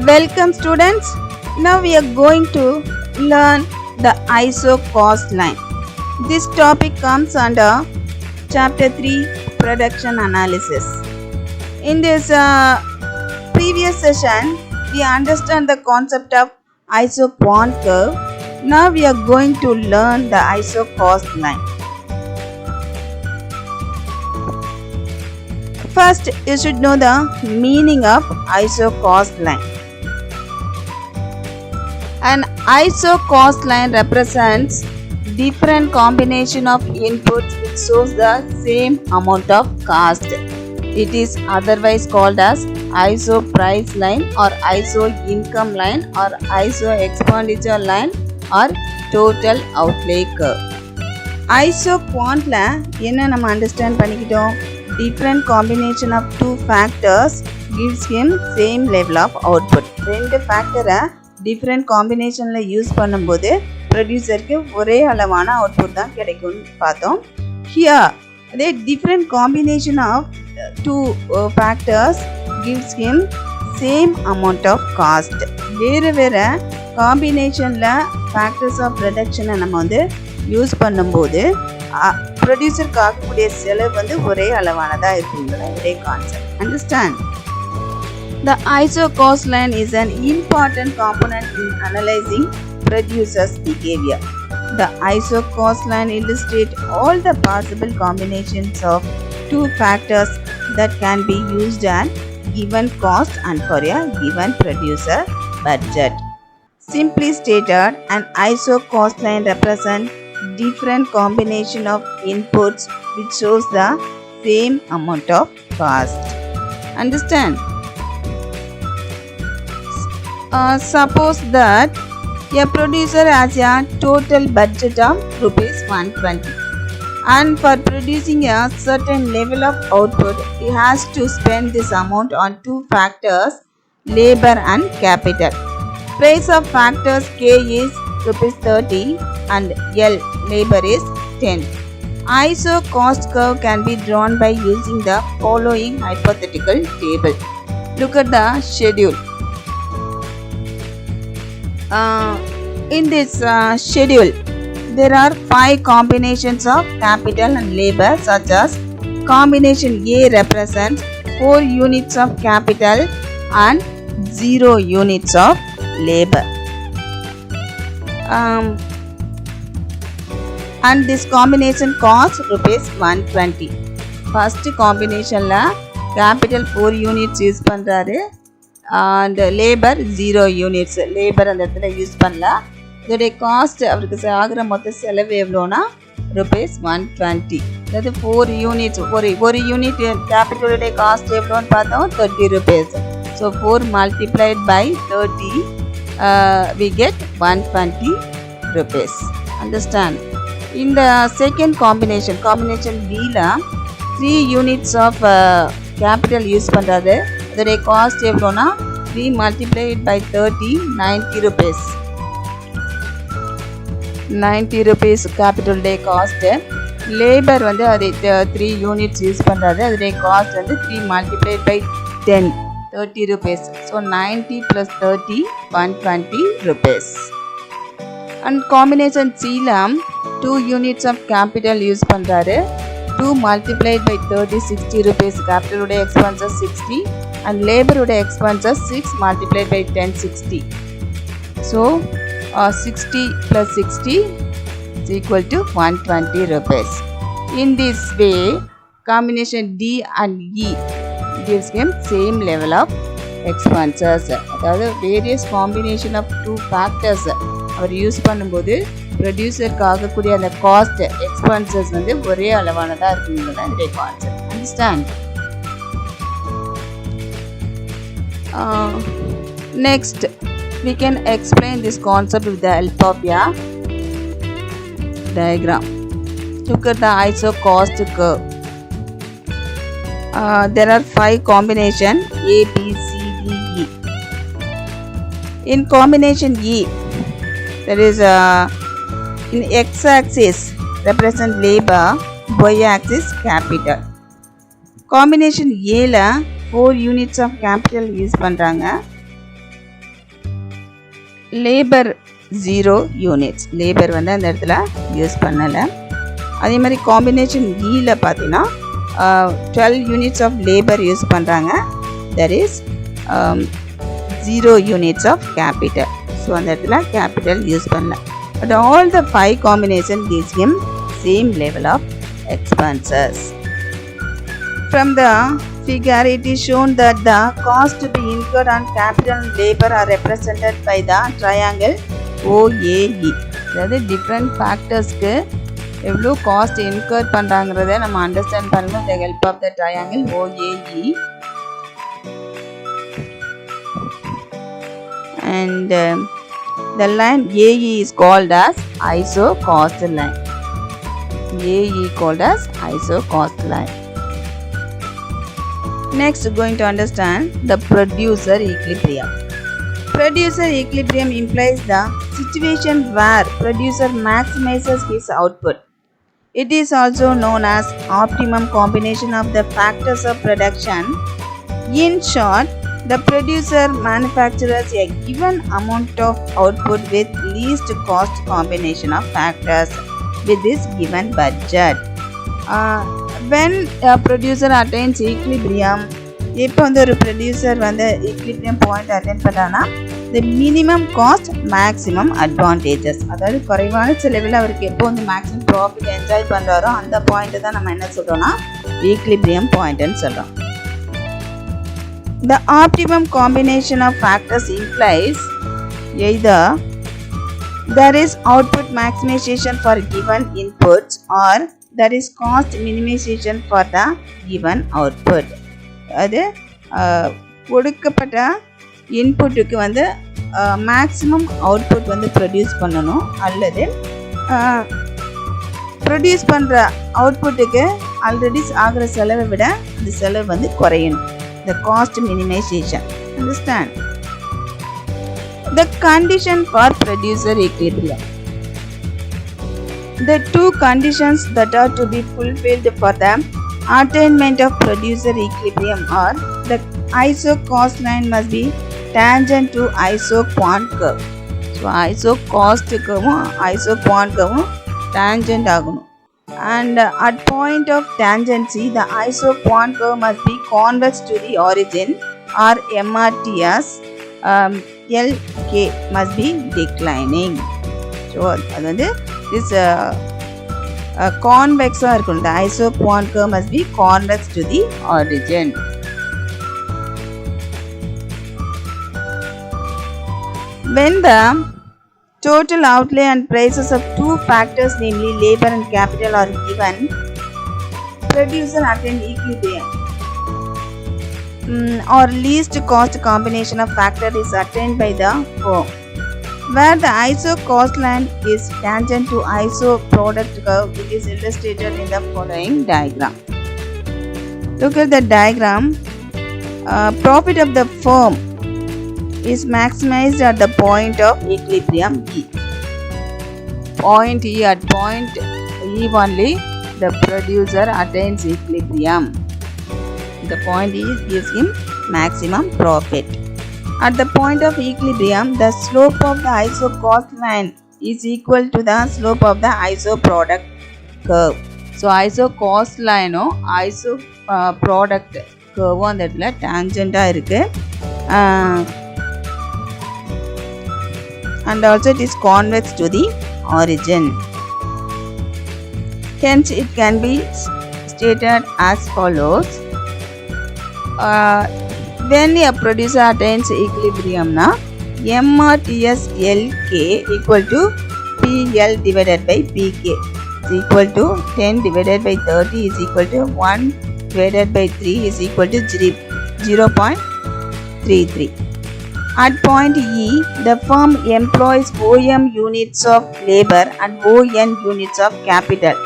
Welcome students. Now we are going to learn the ISO cost line. This topic comes under chapter 3 production analysis. In this previous session we understand the concept of ISO quant curve. Now we are going to learn the ISO cost line. First, you should know the meaning of ISO cost line. An ISO cost line represents different combination of inputs which shows the same amount of cost. It is otherwise called as ISO price line or ISO income line or ISO expenditure line or total outlay curve. ISO quant la enna nama understand panikittom, different combination of two factors gives him same level of output. ரெண்டு ஃபேக்டரை different காம்பினேஷனில் use பண்ணும்போது ப்ரொடியூசருக்கு ஒரே அளவான output தான் கிடைக்கும்னு பார்த்தோம். Here அதே different combination of two factors gives him same amount of cost. வேறு வேறு காம்பினேஷனில் ஃபேக்டர்ஸ் ஆஃப் ப்ரொடக்ஷனை நம்ம வந்து யூஸ் பண்ணும்போது ப்ரொடியூசருக்கு ஆகக்கூடிய செலவு வந்து ஒரே அளவானதாக இருக்குங்கிற ஒரே concept. Understand? The ISO cost line is an important component in analyzing producers' behavior. The ISO cost line illustrates all the possible combinations of two factors that can be used at given cost and for a given producer budget. Simply stated, an ISO cost line represents different combination of inputs which shows the same amount of cost. Understand? Suppose that a producer has a total budget of rupees 120 and for producing a certain level of output he has to spend this amount on two factors, labor and capital. Price of factors K is rupees 30 and L labor is 10. ISO cost curve can be drawn by using the following hypothetical table. Look at the schedule. In this schedule there are 5 combinations of capital and labor, such as combination A represents 4 units of capital and 0 units of labor. And this combination costs rupees 120. First combination la capital 4 units use பண்றாரு and labor 0 units. labor அந்த இடத்துல use பண்ணலாம். இதோடைய cost அவருக்கு ஆகிற மொத்த செலவு எவ்வளோனா rupees 120. அதாவது 4 யூனிட்ஸ் ஒரு யூனிட் கேபிட்டலுடைய காஸ்ட் எவ்வளோன்னு பார்த்தோம் 30 rupees. So 4 multiplied by 30 we get 120 rupees. Understand? In the second combination B la 3 units of capital use பண்றாரு. அதோடைய காஸ்ட் எவ்வளோனா 3 multiplied by 30 90 rupees. 90 rupees capital day cost. Labour வந்து அதை 3 units use பண்ணுறாரு. அதோடைய cost வந்து 3 multiplied by 10 30 rupees. So 90 plus 30 120 rupees. And combination C ல 2 units of capital use பண்ணுறாரு. 2 multiplied by 30 60 rupees. capital உடைய expenses 60 and labor உடைய expenses 6 multiplied by 10 60. So 60 plus 60 is equal to 120 rupees. In this way combination D and E gives him same level of expenses. அதாவது various combination of two factors அவர் use பண்ணும்போது ப்ரொடியூசருக்கு ஆகக்கூடிய அந்த cost expenses வந்து ஒரே அளவானதாக இருக்குங்கிறது தான் இதே concept. Understand? Next we can explain this concept with the help of a diagram. Look at the ISO cost curve. There are 5 combination A, B, C, D, E. In combination E there is in x-axis represent labor, y-axis capital. Combination A la 4 units of capital use பண்றாங்க. Labour 0 units, labour வந்து அந்த இடத்துல use பண்ணலை. அதே மாதிரி combination ஈல பார்த்தீங்கன்னா 12 units of labour use பண்ணுறாங்க, that is 0 units of capital. So அந்த இடத்துல கேபிட்டல் யூஸ் பண்ணல. But all the 5 combination gives him same level of expenses. From the figure, it is shown that the cost to be incurred on capital and labor are represented by the triangle OAE. அதாவது different ஃபேக்டர்ஸ்க்கு எவ்வளோ cost incur பண்ணுறாங்கிறத நம்ம understand பண்ணணும் with the help of the triangle OAE. And the line AE is called as ISO cost line. AE called as ISO cost line. Next, going to understand the producer equilibrium. Producer equilibrium implies the situation where producer maximizes his output. It is also known as optimum combination of the factors of production. In short, the producer manufactures a given amount of output with least cost combination of factors with this given budget. When a producer attains equilibrium, இப்போ வந்து ஒரு producer வந்து equilibrium point attain பண்ணுறான்னா the minimum cost maximum advantages, அதாவது குறைவான செலவில் அவருக்கு எப்போ வந்து மேக்ஸிமம் ப்ராஃபிட் என்ஜாய் பண்ணுறாரோ அந்த பாயிண்ட்டை தான் நம்ம என்ன சொல்கிறோம்னா ஈக்லிபிரியம் பாயிண்ட்னு சொல்கிறோம். The optimum combination of factors implies either there is output maximization for given inputs or there is cost minimization for the given output. அது கொடுக்கப்பட்ட இன்புட்டுக்கு வந்து மேக்ஸிமம் அவுட்புட் வந்து ப்ரொடியூஸ் பண்ணணும், அல்லது ப்ரொடியூஸ் பண்ணுற அவுட்புட்டுக்கு ஆல்ரெடி ஆகிற செலவை விட அந்த செலவு வந்து குறையணும். The cost minimization. Understand? The condition for producer equilibrium. The two conditions that are to be fulfilled for the attainment of producer equilibrium are the ISO cost line must be tangent to ISO quant curve. So ISO cost curve ISO quant curve tangent ஆகணும். And at point of tangency, the ISO quant curve must be convex to the origin or MRTS. LK must be declining. So அது வந்து this convex-ஆக இருக்கணும். The ISO quant curve must be convex to the origin. When the total outlay and prices of two factors, namely labor and capital, are given, producer attains equilibrium. Or least cost combination of factor is attained by the firm. Where the ISO cost line is tangent to ISO product curve, it is illustrated in the following diagram. Look at the diagram. Profit of the firm is maximized at the point of equilibrium E. Point E, at point E only the producer attains equilibrium. The point E gives him maximum profit. At the point of equilibrium, the slope of the ISO cost line is equal to the slope of the ISO product curve. So ISO cost line or ISO product curve அந்த இடத்துல tangent-ஆக இருக்கு. And also it is convex to the origin. Hence it can be stated as follows. When a producer attains equilibrium, MRTS LK equal to PL divided by PK is equal to 10 divided by 30 is equal to 1 divided by 3 is equal to 0.33. At point E, the firm employs OM units of labor and ON units of capital.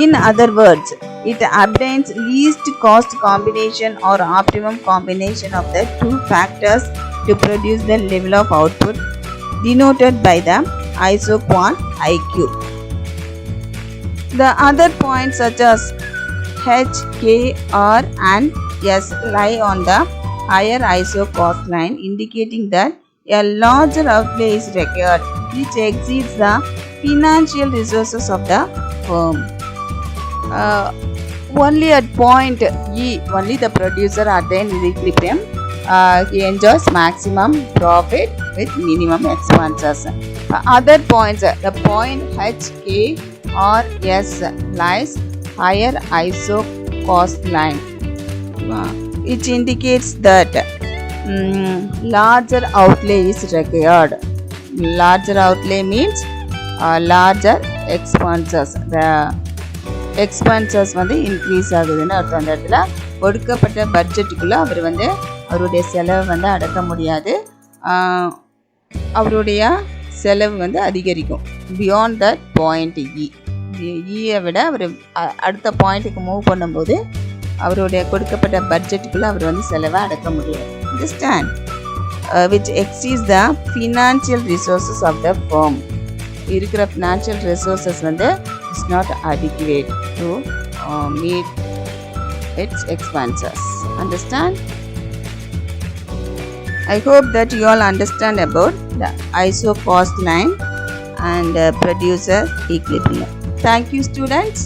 In other words, it obtains least cost combination or optimum combination of the two factors to produce the level of output denoted by the ISO quant IQ. The other points such as H, K, R and S lie on the higher ISO cost line, indicating that a larger outlay is required which exceeds the financial resources of the firm. Uh, Only at point E, only the producer attains equilibrium. He enjoys maximum profit with minimum expenses. Other points, the point H, K or S lies higher ISO cost line, which indicates that larger outlay is required. Larger outlay means larger expenses. The expenses வந்து increase ஆகுதுன்னு அர்த்தம். அந்த இடத்துல கொடுக்கப்பட்ட பட்ஜெட்டுக்குள்ளே அவர் வந்து அவருடைய செலவை வந்து அடக்க முடியாது, அவருடைய செலவு வந்து அதிகரிக்கும். பியாண்ட் தட் பாயிண்ட் ஈயை விட அவர் அடுத்த பாயிண்ட்டுக்கு மூவ் பண்ணும்போது அவருடைய கொடுக்கப்பட்ட பட்ஜெட்டுக்குள்ளே அவர் வந்து செலவை அடக்க முடியாது. Understand? Which exceeds the financial resources of the firm. இருக்கிற ஃபினான்ஷியல் ரிசோர்ஸஸ் வந்து is not adequate to meet its expenses. Understand? I hope that you all understand about the ISO cost line and producer equilibrium. Thank you, students.